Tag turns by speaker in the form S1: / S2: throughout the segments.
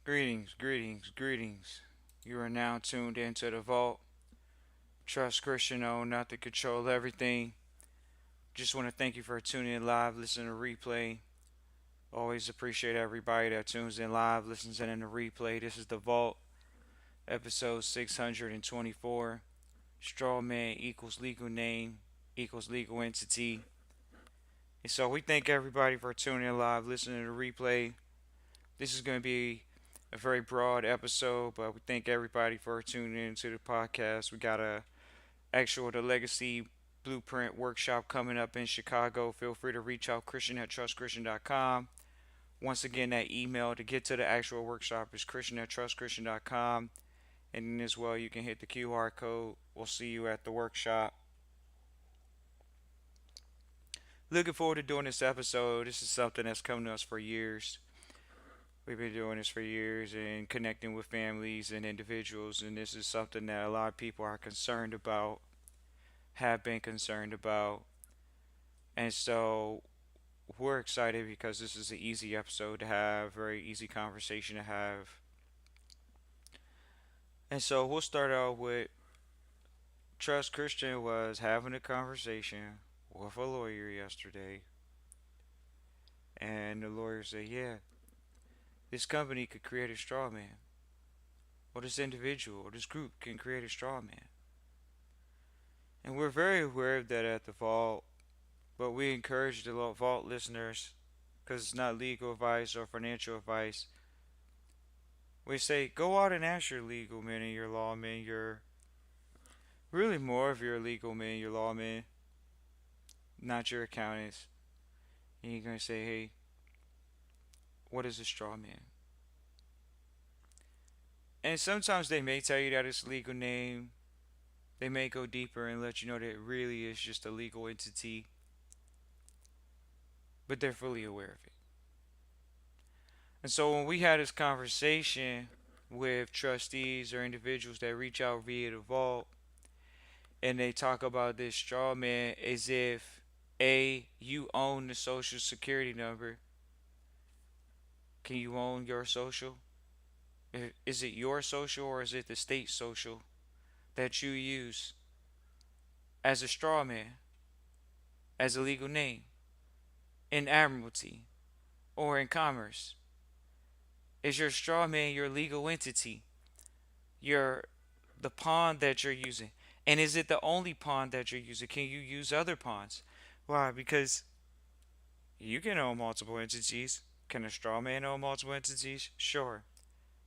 S1: Greetings, greetings, greetings. You are now tuned into the vault. Trust Christian on not to control everything. Just want to thank you for tuning in live, listening to replay. Always appreciate everybody that tunes in live, listens in the replay. This is the vault, episode 624. Strawman equals legal name equals legal entity. And so we thank everybody for tuning in live, listening to the replay. This is going to be a very broad episode, but we thank everybody for tuning in to the podcast. We got a actual the legacy blueprint workshop coming up in Chicago. Feel free to reach out Christian at trustchristian.com. Once again, that email to get to the actual workshop is Christian at trustchristian.com. And then as well, you can hit the QR code. We'll see you at the workshop. Looking forward to doing this episode. This is something that's come to us for years. We've been doing this for years and connecting with families and individuals, and this is something that a lot of people are concerned about, have been concerned about. And so we're excited because this is an easy episode to have, very easy conversation to have. And so we'll start out with Trust Christian was having a conversation with a lawyer yesterday, and the lawyer said, yeah, this company could create a straw man, or this individual, or this group can create a straw man. And we're very aware of that at the Vault, but we encourage the Vault listeners, because it's not legal advice or financial advice. We say go out and ask your legal men and your lawmen, your really more of your legal men, your lawmen, not your accountants. And you're going to say, hey, what is a straw man? And sometimes they may tell you that it's a legal name. They may go deeper and let you know that it really is just a legal entity, but they're fully aware of it. And so when we had this conversation with trustees or individuals that reach out via the vault and they talk about this straw man as if A, you own the social security number. Can you own your social? Is it your social or is it the state social that you use as a straw man, as a legal name, in admiralty or in commerce? Is your straw man your legal entity? Your the pawn that you're using? And is it the only pawn that you're using? Can you use other pawns? Why? Because you can own multiple entities. Can a straw man own multiple entities? Sure.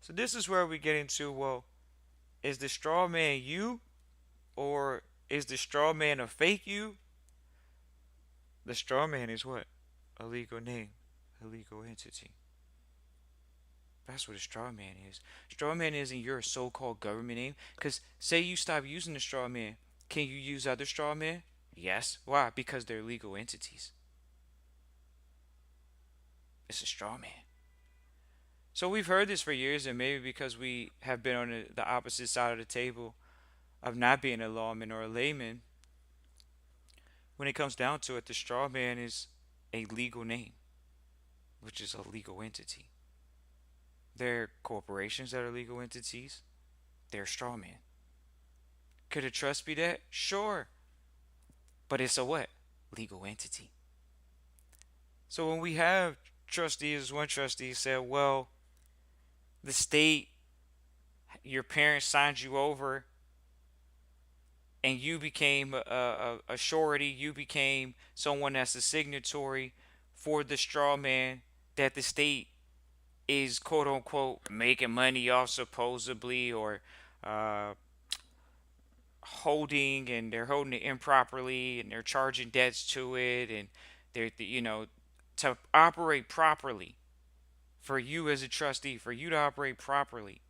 S1: So this is where we get into, well, is the straw man you or is the straw man a fake you? The straw man is what? A legal name, a legal entity. That's what a straw man is. Straw man isn't your so-called government name. Because say you stop using the straw man, can you use other straw men? Yes. Why? Because they're legal entities. It's a straw man. So we've heard this for years, and maybe because we have been on the opposite side of the table of not being a lawman or a layman, when it comes down to it, the straw man is a legal name, which is a legal entity. There are corporations that are legal entities. They're straw man. Could a trust be that? Sure. But it's a what? Legal entity. So when we have trustees, one trustee said, well, the state, your parents signed you over and you became a surety, you became someone that's a signatory for the straw man that the state is quote unquote making money off supposedly or uh, holding, and they're holding it improperly and they're charging debts to it, and they're to operate properly, for you as a trustee, for you to operate properly.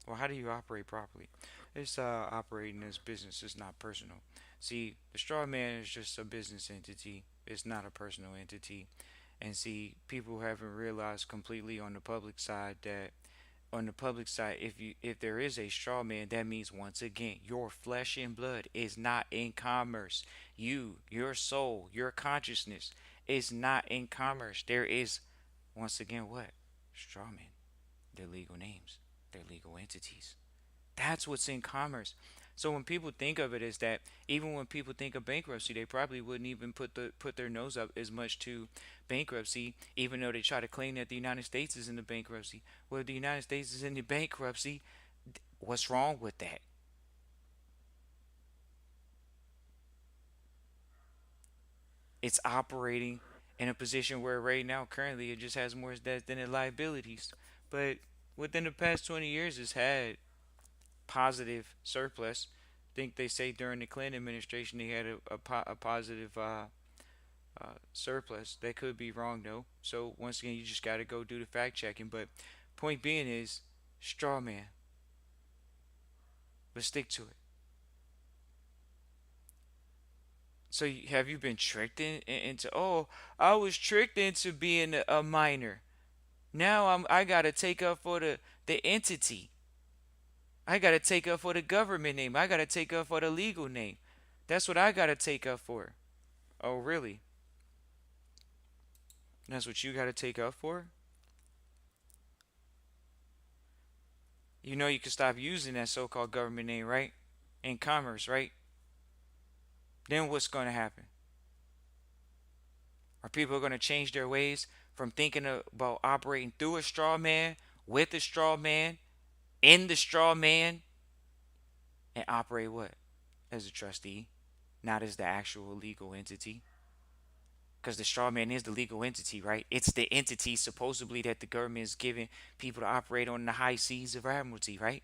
S1: Well, how do you operate properly? It's operating as business. It's not personal. See, the straw man is just a business entity. It's not a personal entity. And see, people haven't realized completely on the public side that on the public side, if there is a straw man, that means once again your flesh and blood is not in commerce. Your soul, your consciousness is not in commerce. There is Once again, what? Strawman. They're legal names. They're legal entities. That's what's in commerce. So when people think of it as that, even when people think of bankruptcy, they probably wouldn't even put their nose up as much to bankruptcy, even though they try to claim that the United States is in the bankruptcy. Well, if the United States is in the bankruptcy, what's wrong with that? It's operating in a position where right now, currently, it just has more debts than it liabilities. But within the past 20 years, it's had positive surplus. I think they say during the Clinton administration they had a positive surplus. That could be wrong though. So once again, you just got to go do the fact checking. But point being is, straw man. But stick to it. So have you been tricked into? Oh, I was tricked into being a minor. Now I gotta take up for the entity. I gotta take up for the government name. I gotta take up for the legal name. That's what I gotta take up for. Oh, really? That's what you gotta take up for? You know you can stop using that so-called government name, right? In commerce, right? Then what's gonna happen? Are people gonna change their ways from thinking about operating through a straw man, with a straw man, in the straw man, and operate what? As a trustee, not as the actual legal entity? Because the straw man is the legal entity, right? It's the entity supposedly that the government is giving people to operate on the high seas of admiralty, right?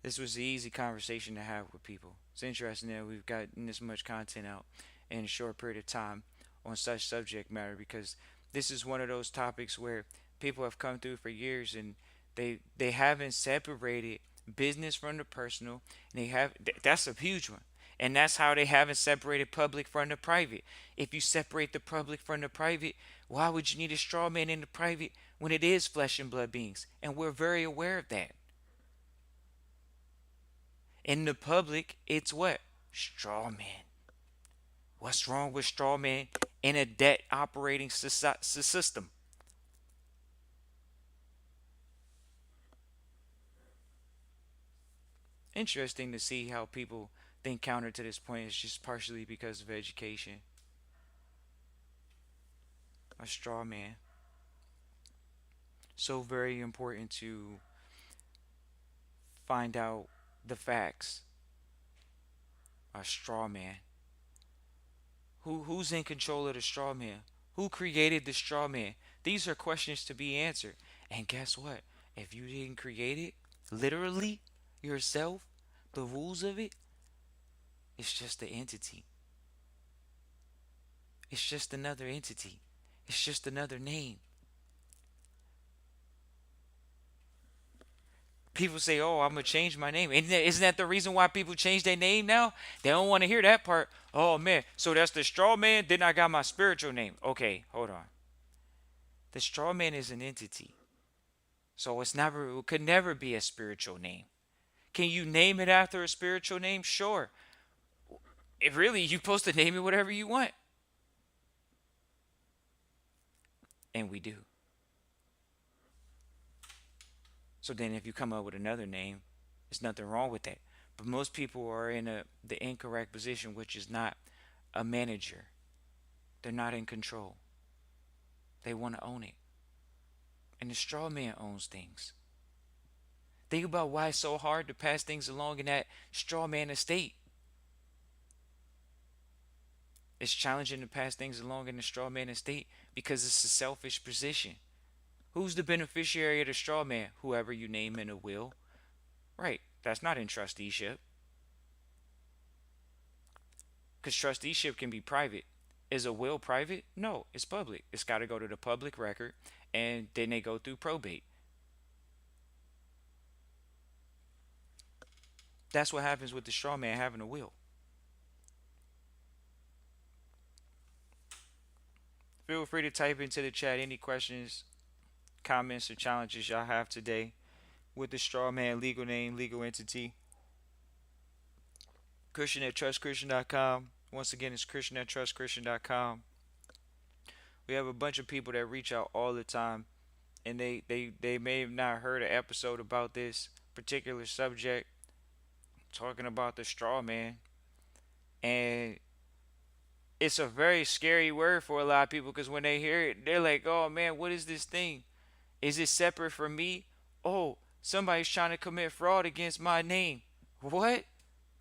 S1: This was an easy conversation to have with people. It's interesting that we've gotten this much content out in a short period of time on such subject matter, because this is one of those topics where people have come through for years and they haven't separated business from the personal, and that's a huge one. And that's how they haven't separated public from the private. If you separate the public from the private, why would you need a straw man in the private when it is flesh and blood beings? And we're very aware of that. In the public, it's what? Straw man. What's wrong with straw man in a debt operating system? Interesting to see how people think counter to this point is just partially because of education. A straw man. So very important to find out the facts. A straw man. Who's in control of the straw man? Who created the straw man? These are questions to be answered. And guess what? If you didn't create it, literally yourself, the rules of it, it's just the entity. It's just another entity. It's just another name. People say, "Oh, I'm gonna change my name." Isn't that the reason why people change their name now? They don't want to hear that part. Oh man, so that's the straw man. Then I got my spiritual name. Okay, hold on. The straw man is an entity, so it could never be a spiritual name. Can you name it after a spiritual name? Sure. If really, you're supposed to name it whatever you want, and we do. So then, if you come up with another name, there's nothing wrong with that. But most people are in the incorrect position, which is not a manager. They're not in control. They want to own it. And the straw man owns things. Think about why it's so hard to pass things along in that straw man estate. It's challenging to pass things along in the straw man estate because it's a selfish position. Who's the beneficiary of the straw man? Whoever you name in a will. Right. That's not in trusteeship. Because trusteeship can be private. Is a will private? No, it's public. It's got to go to the public record, and then they go through probate. That's what happens with the straw man having a will. Feel free to type into the chat any questions, comments, or challenges y'all have today with the straw man legal name, legal entity. Christian at trustchristian.com. Once again, it's Christian at trustchristian.com. We have a bunch of people that reach out all the time, and they may have not heard an episode about this particular subject, talking about the straw man. And it's a very scary word for a lot of people because when they hear it, they're like, oh man, what is this thing? Is it separate from me? Oh, somebody's trying to commit fraud against my name. What?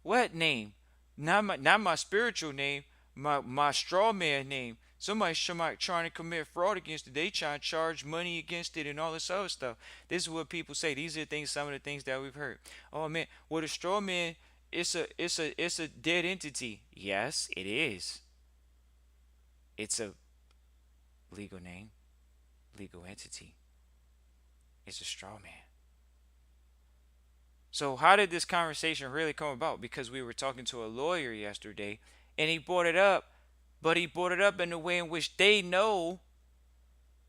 S1: What name? Not my spiritual name, my straw man name. Somebody trying to commit fraud against it. They trying to charge money against it and all this other stuff. This is what people say. These are some of the things that we've heard. Oh man, well the straw man, it's a dead entity. Yes, it is. It's a legal name, legal entity. It's a straw man. So how did this conversation really come about? Because we were talking to a lawyer yesterday, and he brought it up, but he brought it up in a way in which they know,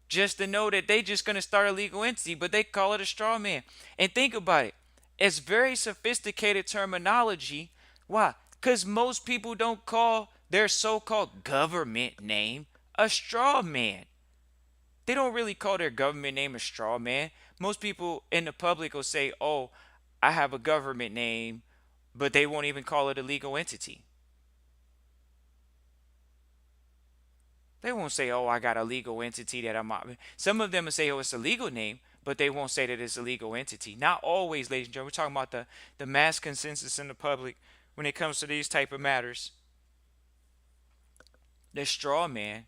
S1: just to know that they just gonna start a legal entity, but they call it a straw man. And think about it, it's very sophisticated terminology. Why? Because most people don't call their so-called government name a straw man. They don't really call their government name a straw man. Most people in the public will say, "Oh, I have a government name," but they won't even call it a legal entity. They won't say, "Oh, I got a legal entity that I'm." Some of them will say, "Oh, it's a legal name," but they won't say that it's a legal entity. Not always, ladies and gentlemen. We're talking about the mass consensus in the public when it comes to these type of matters. The straw man.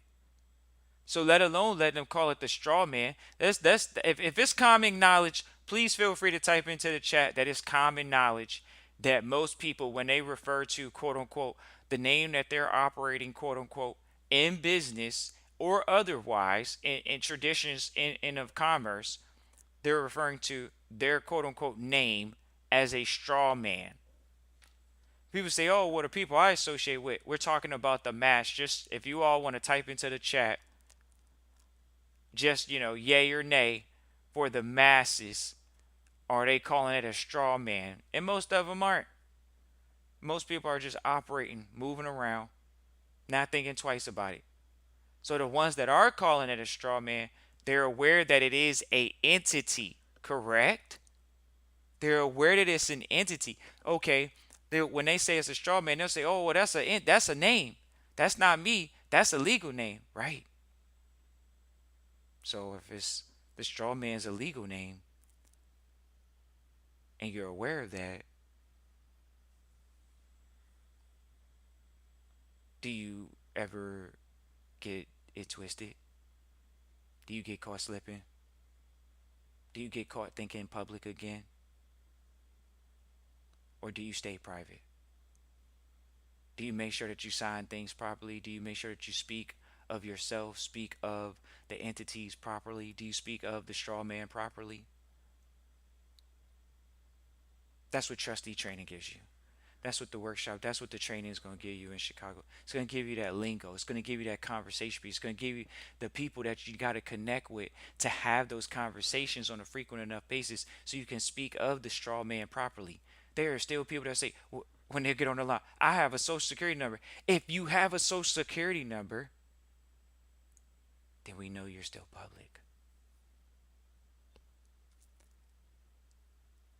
S1: So let alone let them call it the straw man. That's if it's common knowledge, please feel free to type into the chat that it's common knowledge that most people, when they refer to quote unquote the name that they're operating quote unquote in business or otherwise in traditions in of commerce, they're referring to their quote unquote name as a straw man. People say, "Oh, what are people I associate with?" We're talking about the mass. Just if you all want to type into the chat, just yay or nay for the masses. Are they calling it a straw man? And most of them aren't. Most people are just operating, moving around, not thinking twice about it. So the ones that are calling it a straw man, they're aware that it is a entity, correct? They're aware that it's an entity. Okay, when they say it's a straw man, they'll say, "Oh, well, that's a name. That's not me. That's a legal name, right?" So if it's the straw man's a legal name and you're aware of that, do you ever get it twisted? Do you get caught slipping? Do you get caught thinking public again? Or do you stay private? Do you make sure that you sign things properly? Do you make sure that you speak of yourself, speak of the entities properly? Do you speak of the straw man properly? That's what trustee training gives you. That's what the workshop, that's what the training is going to give you in Chicago. It's going to give you that lingo. It's going to give you that conversation piece. It's going to give you the people that you got to connect with to have those conversations on a frequent enough basis so you can speak of the straw man properly. There are still people that say, when they get on the line, "I have a social security number." If you have a social security number, then we know you're still public.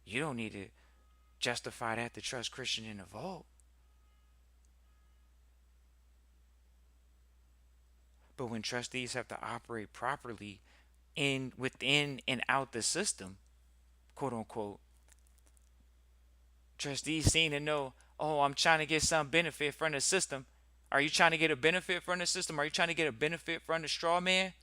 S1: You don't need to justify that to trust Christian in the vault. But when trustees have to operate properly in within and out the system, quote unquote, trustees seem to know, "Oh, I'm trying to get some benefit from the system." Are you trying to get a benefit from the system? Are you trying to get a benefit from the straw man?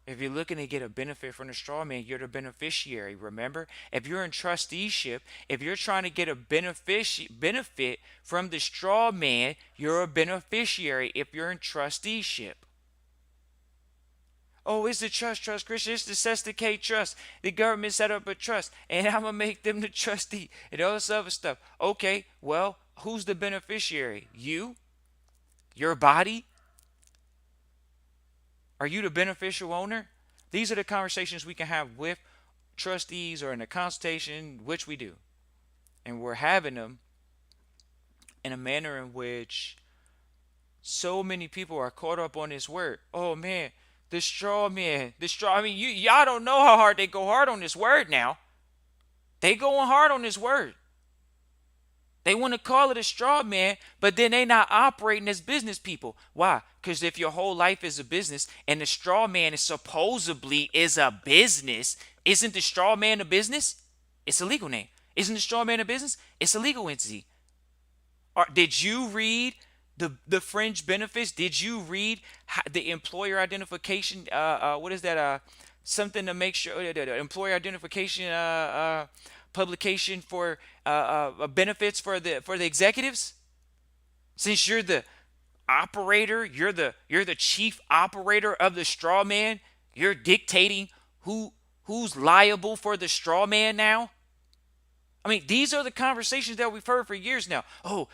S1: If you're looking to get a benefit from the straw man, you're the beneficiary. Remember, if you're in trusteeship, if you're trying to get a benefit from the straw man, you're a beneficiary if you're in trusteeship. "Oh, it's the trust, Christian. It's the Sesticate Trust. The government set up a trust, and I'm gonna make them the trustee and all this other stuff." Okay, well, who's the beneficiary? You? Your body? Are you the beneficial owner? These are the conversations we can have with trustees or in a consultation, which we do. and we're having them in a manner in which so many people are caught up on this word. Oh man, the straw man, the straw. I mean, y'all don't know how hard they go hard on this word now. They going hard on this word. They want to call it a straw man, but then they not operating as business people. Why? Because if your whole life is a business and the straw man is supposedly is a business, isn't the straw man a business? It's a legal name. Isn't the straw man a business? It's a legal entity. Did you read the fringe benefits? Did you read the employer identification? What is that? Something to make sure the employer identification publication for benefits for the executives. Since you're the operator, you're the chief operator of the straw man. You're dictating who's liable for the straw man now. I mean, these are the conversations that we've heard for years now. Oh,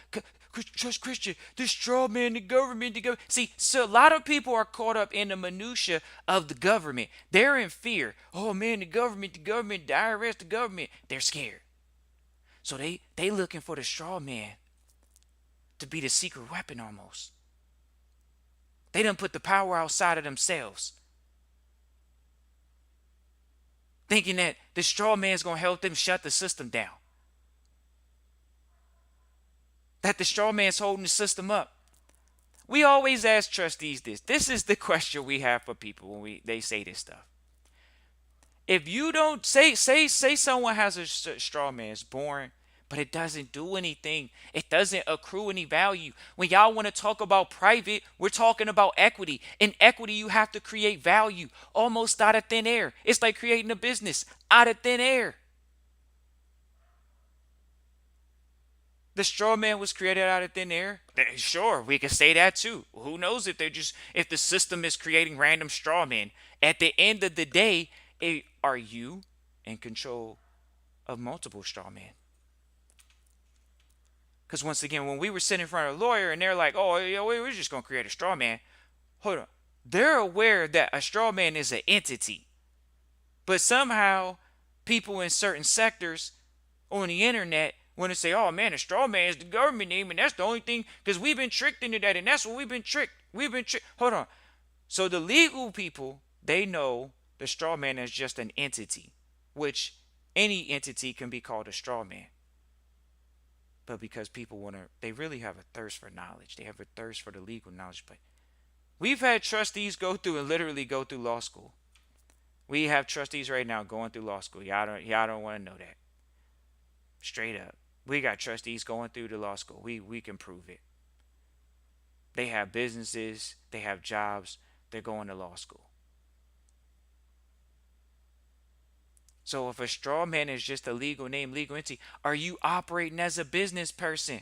S1: trust Christian, the straw man, the government, the government. See, so a lot of people are caught up in the minutia of the government. They're in fear. Oh man, the government, the IRS, the government. They're scared. So they looking for the straw man to be the secret weapon almost. They done put the power outside of themselves, thinking that the straw man's gonna help them shut the system down. That the straw man's holding the system up. We always ask trustees this. This is the question we have for people when they say this stuff. If you don't say someone has a straw man, it's born, but it doesn't do anything. It doesn't accrue any value. When y'all want to talk about private, we're talking about equity. In equity, you have to create value almost out of thin air. It's like creating a business out of thin air. The straw man was created out of thin air. Sure, we could say that too. Who knows if if the system is creating random straw men. At the end of the day, are you in control of multiple straw men? Because once again, when we were sitting in front of a lawyer and they're like, oh, yeah, we're just going to create a straw man. Hold on. They're aware that a straw man is an entity. But somehow, people in certain sectors on the internet want to say, oh man, a straw man is the government name, and that's the only thing, because we've been tricked into that, and that's what we've been tricked. We've been tricked. Hold on. So the legal people, they know the straw man is just an entity, which any entity can be called a straw man. But because people they really have a thirst for knowledge. They have a thirst for the legal knowledge. But we've had trustees literally go through law school. We have trustees right now going through law school. Y'all don't want to know that. Straight up. We got trustees going through the law school. We can prove it. They have businesses, they have jobs, they're going to law school. So if a straw man is just a legal name, legal entity, are you operating as a business person?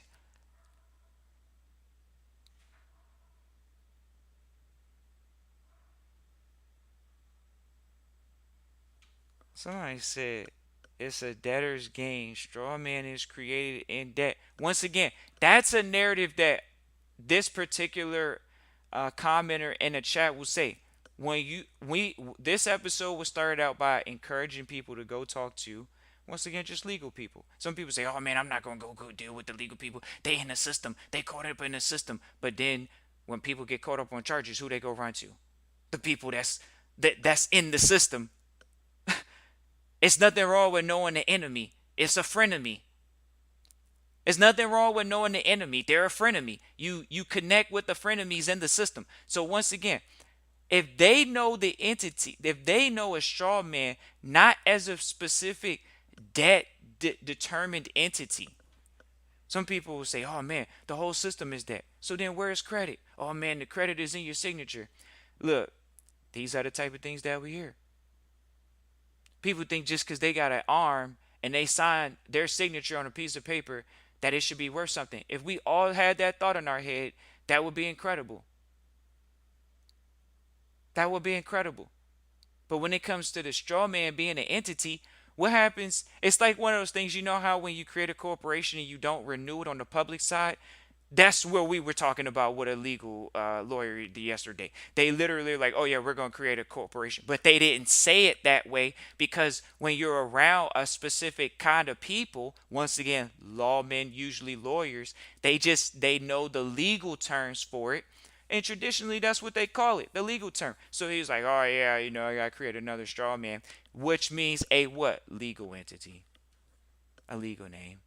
S1: Somebody said it's a debtor's gain. Straw man is created in debt. Once again, that's a narrative that this particular commenter in the chat will say. This episode was started out by encouraging people to go talk to, once again, just legal people. Some people say, oh man, I'm not gonna go deal with the legal people. They in the system. They caught up in the system. But then when people get caught up on charges, who they go run to? The people that's in the system. It's nothing wrong with knowing the enemy. It's a frenemy. There's nothing wrong with knowing the enemy. They're a frenemy. You connect with the frenemies in the system. So once again, if they know the entity, if they know a straw man not as a specific debt determined entity, some people will say, oh man, the whole system is debt. So then where's credit? Oh man, the credit is in your signature. Look, these are the type of things that we hear. People think just because they got an arm and they sign their signature on a piece of paper that it should be worth something. If we all had that thought in our head, that would be incredible. That would be incredible. But when it comes to the straw man being an entity, what happens? It's like one of those things, you know how when you create a corporation and you don't renew it on the public side, That's what we were talking about with a legal lawyer yesterday. They literally like, oh yeah, we're going to create a corporation, but they didn't say it that way because when you're around a specific kind of people, once again, lawmen, usually lawyers, they know the legal terms for it, and traditionally that's what they call it, the legal term. So he was like, oh yeah, I got to create another straw man, which means a what? Legal entity, a legal name.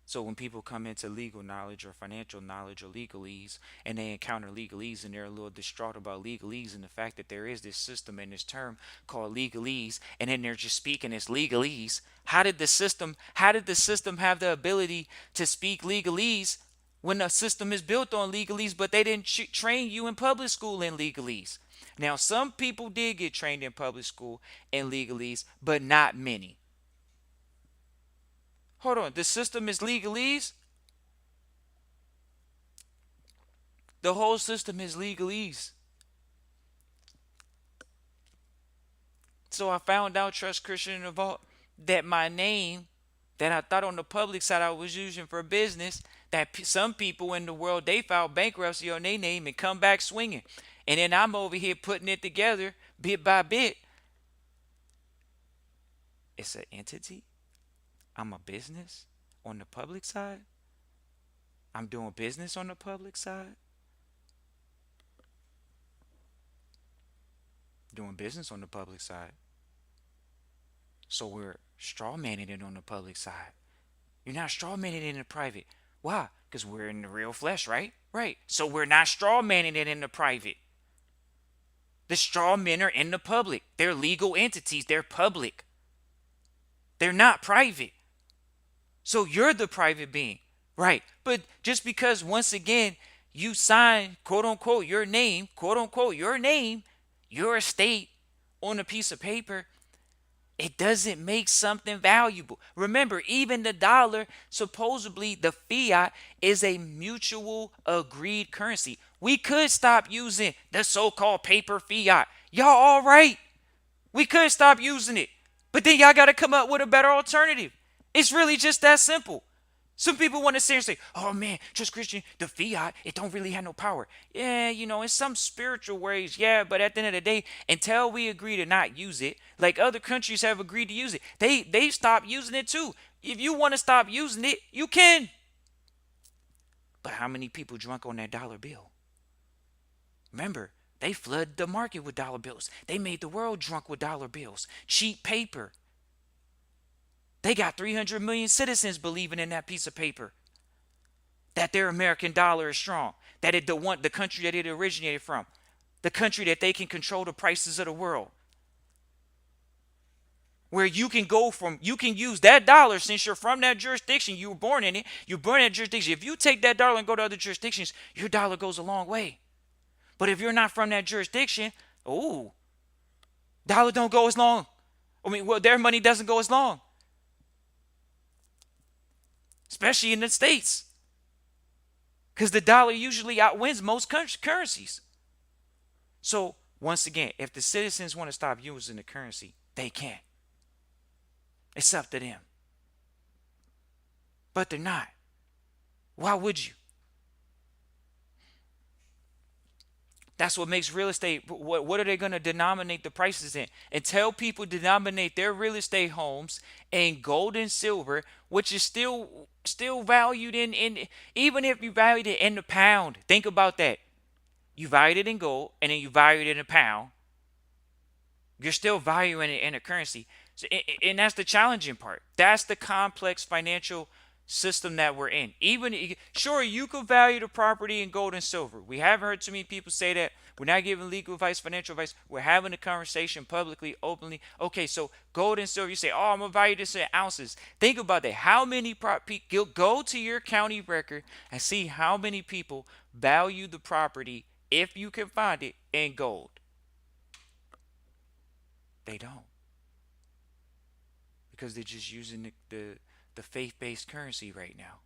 S1: So when people come into legal knowledge or financial knowledge or legalese and they encounter legalese and they're a little distraught about legalese and the fact that there is this system and this term called legalese and then they're just speaking as legalese, how did the system have the ability to speak legalese when the system is built on legalese but they didn't train you in public school in legalese? Now some people did get trained in public school in legalese, but not many. Hold on, the system is legalese. The whole system is legalese. So I found out, Trust Christian in the Vault, that my name that I thought on the public side I was using for business, that some people in the world, they filed bankruptcy on their name and come back swinging. And then I'm over here putting it together bit by bit. It's an entity. I'm a business on the public side. I'm doing business on the public side. Doing business on the public side. So we're straw manning it on the public side. You're not straw manning it in the private. Why? Because we're in the real flesh, right? Right. So we're not straw manning it in the private. The straw men are in the public. They're legal entities. They're public. They're not private. So you're the private being. Right. But just because once again you sign quote unquote your name, your estate on a piece of paper, it doesn't make something valuable. Remember, even the dollar, supposedly the fiat, is a mutual agreed currency. We could stop using the so called paper fiat. Y'all all right? We could stop using it. But then y'all got to come up with a better alternative. It's really just that simple. Some people want to sit and say, oh man, just Christian, the fiat, it don't really have no power. Yeah, in some spiritual ways, yeah, but at the end of the day, until we agree to not use it, like other countries have agreed to use it, they stop using it too. If you want to stop using it, you can. But how many people drunk on that dollar bill? Remember, they flooded the market with dollar bills. They made the world drunk with dollar bills. Cheap paper. They got 300 million citizens believing in that piece of paper. That their American dollar is strong. That the country that it originated from. The country that they can control the prices of the world. Where you can use that dollar since you're from that jurisdiction, you were born in it, you're born in that jurisdiction. If you take that dollar and go to other jurisdictions, your dollar goes a long way. But if you're not from that jurisdiction, dollar don't go as long. Their money doesn't go as long. Especially in the States. Because the dollar usually outwins most currencies. So, once again, if the citizens want to stop using the currency, they can. It's up to them. But they're not. Why would you? That's what makes real estate. What are they going to denominate the prices in? And tell people to denominate their real estate homes in gold and silver, which is still valued in even if you valued it in the pound. Think about that. You valued it in gold and then you valued it in a pound. You're still valuing it in a currency. So, and that's the challenging part. That's the complex financial system that we're in. Sure, you could value the property in gold and silver. We haven't heard too many people say that. We're not giving legal advice, financial advice. We're having a conversation publicly, openly. Okay, so gold and silver, you say, oh, I'm going to value this in ounces. Think about that. How many go to your county record and see how many people value the property, if you can find it, in gold. They don't. Because they're just using the faith-based currency right now.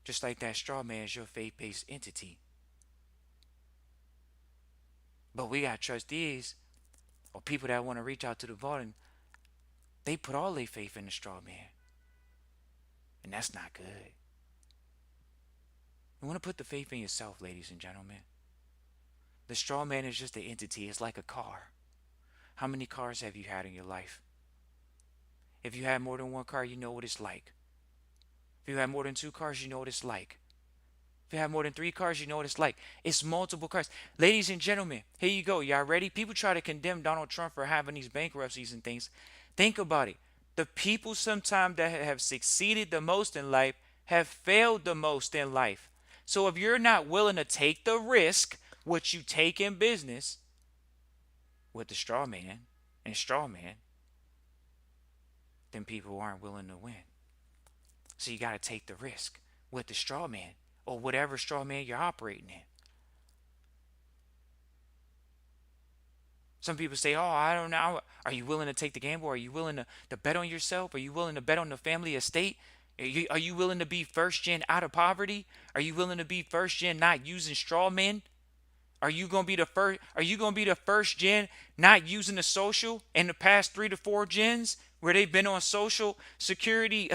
S1: Just like that straw man is your faith-based entity. But we got trustees or people that want to reach out to the vault and they put all their faith in the straw man. And that's not good. You want to put the faith in yourself, ladies and gentlemen. The straw man is just an entity. It's like a car. How many cars have you had in your life? If you had more than one car, you know what it's like. If you have more than two cars, you know what it's like. If you have more than three cars, you know what it's like. It's multiple cars. Ladies and gentlemen, here you go. Y'all ready? People try to condemn Donald Trump for having these bankruptcies and things. Think about it. The people sometimes that have succeeded the most in life have failed the most in life. So if you're not willing to take the risk, what you take in business with the straw man and straw man, then people aren't willing to win. So you got to take the risk with the straw man or whatever straw man you're operating in. Some people say, oh, I don't know. Are you willing to take the gamble? Are you willing to bet on yourself? Are you willing to bet on the family estate? Are you willing to be first gen out of poverty? Are you willing to be first gen not using straw men? Are you gonna be the first? Are you gonna be the first gen not using the social in the past 3 to 4 gens where they've been on social security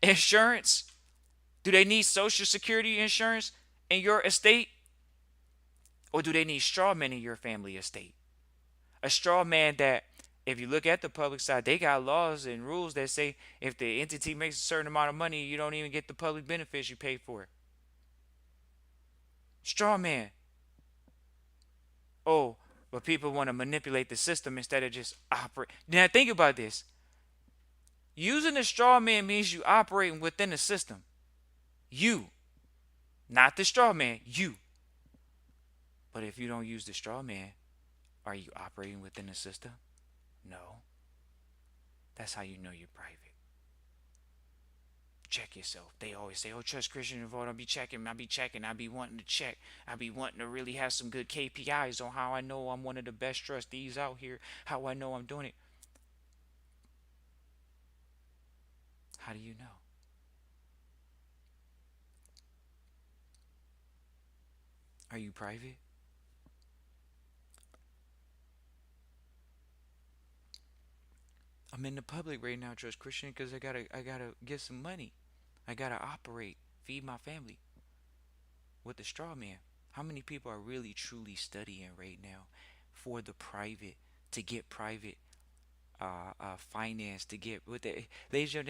S1: insurance? Do they need social security insurance in your estate, or do they need straw men in your family estate? A straw man that, if you look at the public side, they got laws and rules that say if the entity makes a certain amount of money, you don't even get the public benefits you pay for it. Straw man. Oh, but people want to manipulate the system instead of just operate. Now think about this. Using a straw man means you operating within the system. You, not the straw man, you. But if you don't use the straw man, are you operating within the system? No. That's how you know you're private. Check yourself. They always say, oh, trust Christian involved. I be wanting to check. I be wanting to really have some good KPIs on how I know I'm one of the best trustees out here, how I know I'm doing it. How do you know? Are you private? I'm in the public right now, Trust Christian, because I gotta get some money. I gotta operate, feed my family with the straw man. How many people are really truly studying right now for the private, to get private finance, to get what they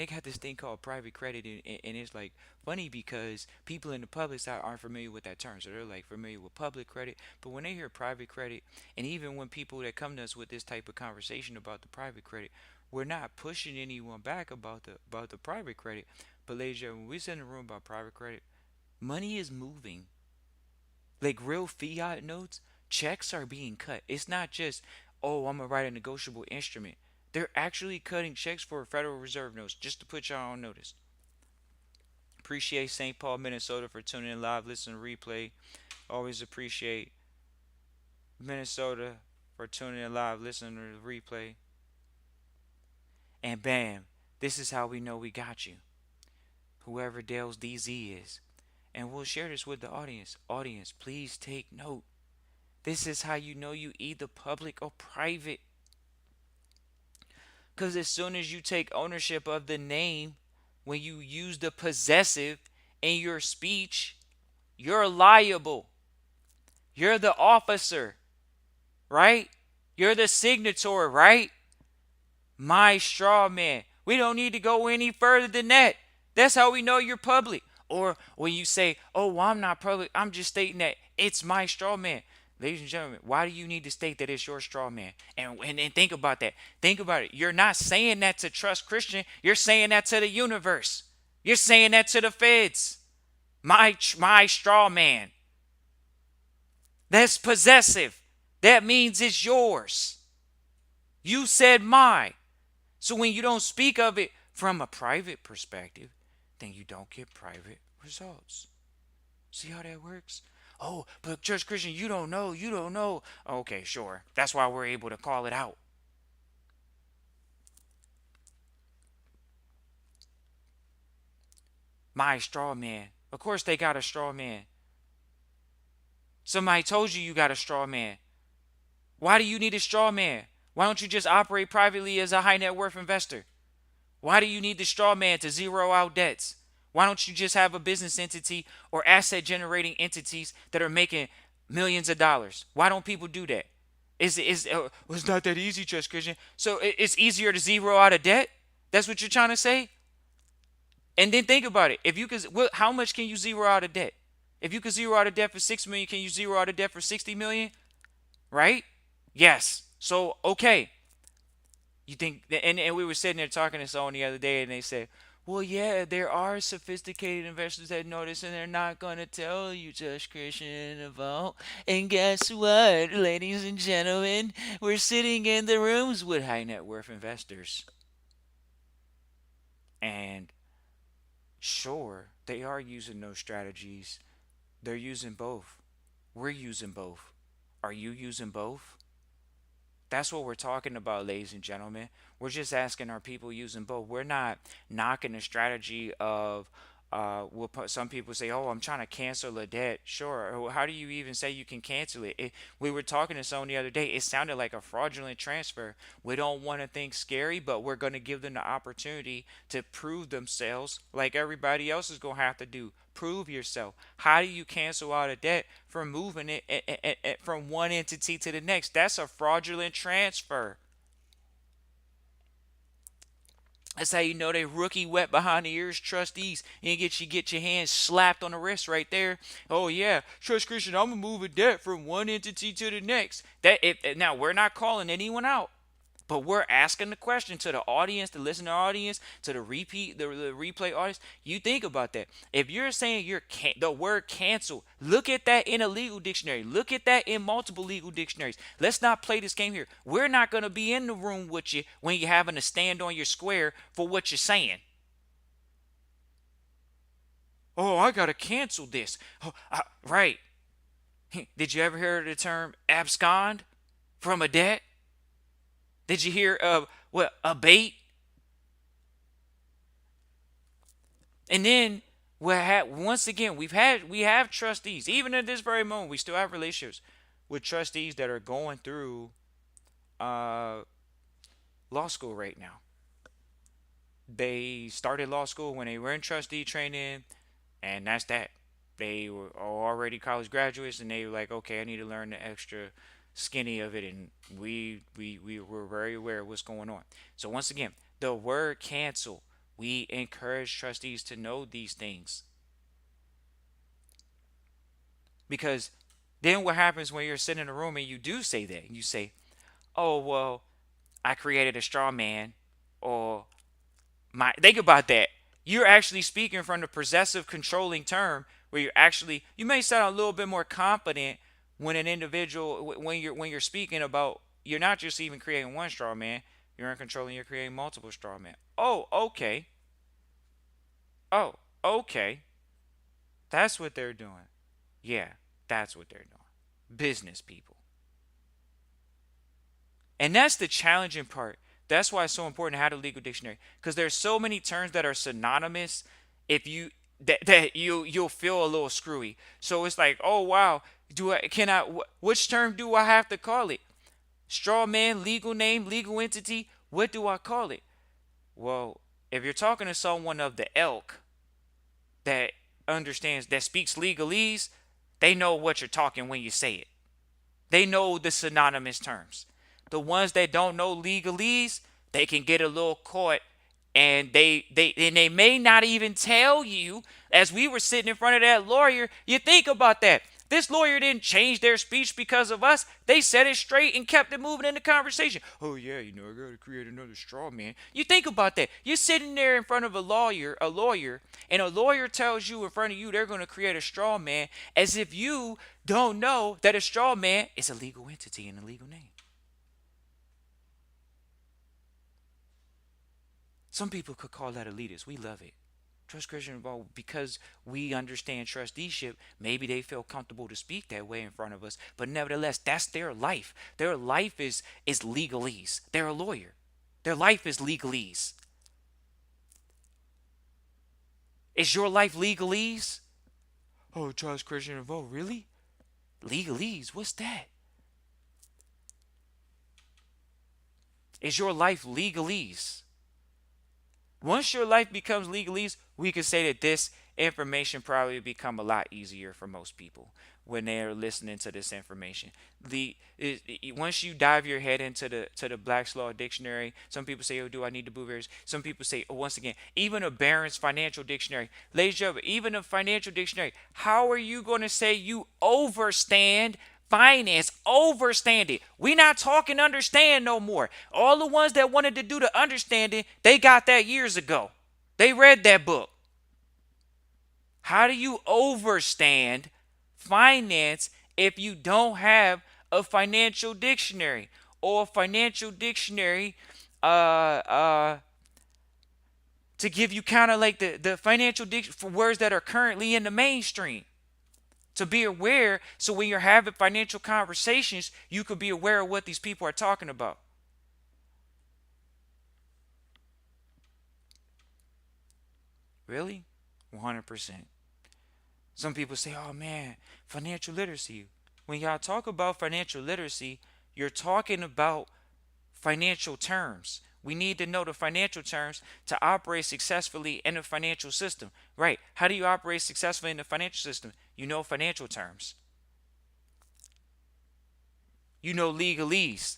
S1: got this thing called private credit, and it's like funny because people in the public side aren't familiar with that term, so they're like familiar with public credit, but when they hear private credit, and even when people that come to us with this type of conversation about the private credit, we're not pushing anyone back about the private credit. But ladies and gentlemen, when we sit in a room about private credit, money is moving. Like real fiat notes, checks are being cut. It's not just, oh, I'm gonna write a negotiable instrument. They're actually cutting checks for Federal Reserve notes, just to put y'all on notice. Appreciate St. Paul, Minnesota for tuning in live, listen to replay. Always appreciate Minnesota for tuning in live, listening to the replay. And bam, this is how we know we got you. Whoever Dale's DZ is. And we'll share this with the audience. Audience, please take note. This is how you know you either public or private. Because as soon as you take ownership of the name, when you use the possessive in your speech, you're liable. You're the officer, right? You're the signatory, right? My straw man. We don't need to go any further than that. That's how we know you're public. Or when you say, oh, well, I'm not public, I'm just stating that it's my straw man. Ladies and gentlemen, why do you need to state that it's your straw man? And think about that. Think about it. You're not saying that to Trust Christian. You're saying that to the universe. You're saying that to the feds. My straw man. That's possessive. That means it's yours. You said my. So when you don't speak of it from a private perspective, then you don't get private results. See how that works? Oh, but Church Christian, you don't know. You don't know. Okay, sure. That's why we're able to call it out. My straw man. Of course they got a straw man. Somebody told you got a straw man. Why do you need a straw man? Why don't you just operate privately as a high net worth investor? Why do you need the straw man to zero out debts? Why don't you just have a business entity or asset generating entities that are making millions of dollars? Why don't people do that? Well, it's not that easy, Just Christian. So it's easier to zero out a debt? That's what you're trying to say? And then think about it. If you could, how much can you zero out a debt? If you could zero out a debt for 6 million, can you zero out a debt for 60 million? Right? Yes. So okay, you think, and we were sitting there talking to someone the other day, and they said, well, yeah, there are sophisticated investors that know this, and they're not going to tell you, Just Christian, about. And guess what, ladies and gentlemen? We're sitting in the rooms with high net worth investors. And sure, they are using those strategies. They're using both. We're using both. Are you using both? That's what we're talking about, ladies and gentlemen. We're just asking, are people using both? We're not knocking the strategy of, some people say, oh, I'm trying to cancel a debt. Sure. How do you even say you can cancel it? We were talking to someone the other day. It sounded like a fraudulent transfer. We don't want to think scary, but we're going to give them the opportunity to prove themselves like everybody else is going to have to do. Prove yourself. How do you cancel out a debt from moving it from one entity to the next? That's a fraudulent transfer. That's how you know they rookie wet behind the ears trustees. And get your hands slapped on the wrist right there. Oh yeah, Trust Christian, I'm gonna move a debt from one entity to the next. That if now we're not calling anyone out. But we're asking the question to the audience, the listener audience, to the replay audience. You think about that. If you're saying the word cancel, look at that in a legal dictionary. Look at that in multiple legal dictionaries. Let's not play this game here. We're not going to be in the room with you when you're having to stand on your square for what you're saying. Oh, I got to cancel this. Oh, right. Did you ever hear the term abscond from a debt? Did you hear of what abate? And then once again we have trustees. Even at this very moment, we still have relationships with trustees that are going through uh, law school right now. They started law school when they were in trustee training, and that's that. They were already college graduates, and they were like, okay, I need to learn the extra skinny of it, and we were very aware of what's going on. So once again, the word cancel. We encourage trustees to know these things. Because then what happens when you're sitting in a room and you do say that? You say, oh, well, I created a straw man. Or think about that. You're actually speaking from the possessive controlling term where you may sound a little bit more confident when an individual, when you're speaking about, you're not just even creating one straw man, you're in control and you're creating multiple straw men. Oh, okay. Oh, okay. That's what they're doing. Yeah, that's what they're doing. Business people. And that's the challenging part. That's why it's so important to have a legal dictionary, because there's so many terms that are synonymous. If you that you'll feel a little screwy. So it's like, oh wow, which term do I have to call it? Straw man, legal name, legal entity. What do I call it? Well, if you're talking to someone of the ilk that understands, that speaks legalese, they know what you're talking when you say it. They know the synonymous terms. The ones that don't know legalese, they can get a little caught, and they may not even tell you. As we were sitting in front of that lawyer, you think about that. This lawyer didn't change their speech because of us. They said it straight and kept it moving in the conversation. Oh yeah, I gotta create another straw man. You think about that. You're sitting there in front of a lawyer, and a lawyer tells you in front of you they're gonna create a straw man, as if you don't know that a straw man is a legal entity and a legal name. Some people could call that elitist. We love it. Trust Christian involved because we understand trusteeship. Maybe they feel comfortable to speak that way in front of us, but nevertheless, that's their life. Their life is legalese. They're a lawyer. Their life is legalese. Is your life legalese? Oh, Trust Christian involved. Really? Legalese? What's that? Is your life legalese? Once your life becomes legalese, we could say that this information probably become a lot easier for most people when they're listening to this information. Once you dive your head into the Black's Law Dictionary, some people say, "Oh, do I need the blueberries?" Some people say, oh, once again, even a Barron's Financial Dictionary, ladies and gentlemen, even a financial dictionary. How are you going to say you overstand finance? Overstand it. We not talking understand no more. All the ones that wanted to do the understanding, they got that years ago. They read that book. How do you overstand finance if you don't have a financial dictionary or a financial dictionary to give you kind of like the financial for words that are currently in the mainstream? To be aware, so when you're having financial conversations, you could be aware of what these people are talking about. Really? 100%. Some people say, oh man, financial literacy. When y'all talk about financial literacy, you're talking about financial terms. We need to know the financial terms to operate successfully in the financial system. Right. How do you operate successfully in the financial system? You know financial terms. You know legalese.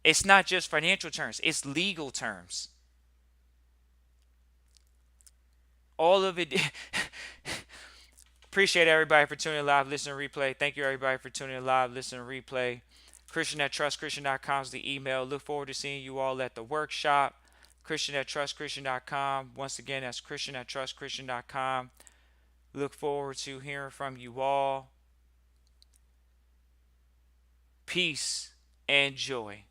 S1: It's not just financial terms, it's legal terms. All of it. Appreciate everybody for tuning in live, listen, replay. Thank you everybody for tuning in live, listen, replay. Christian at trustchristian.com is the email. Look forward to seeing you all at the workshop. Christian at trustchristian.com. Once again, that's Christian at trustchristian.com. Look forward to hearing from you all. Peace and joy.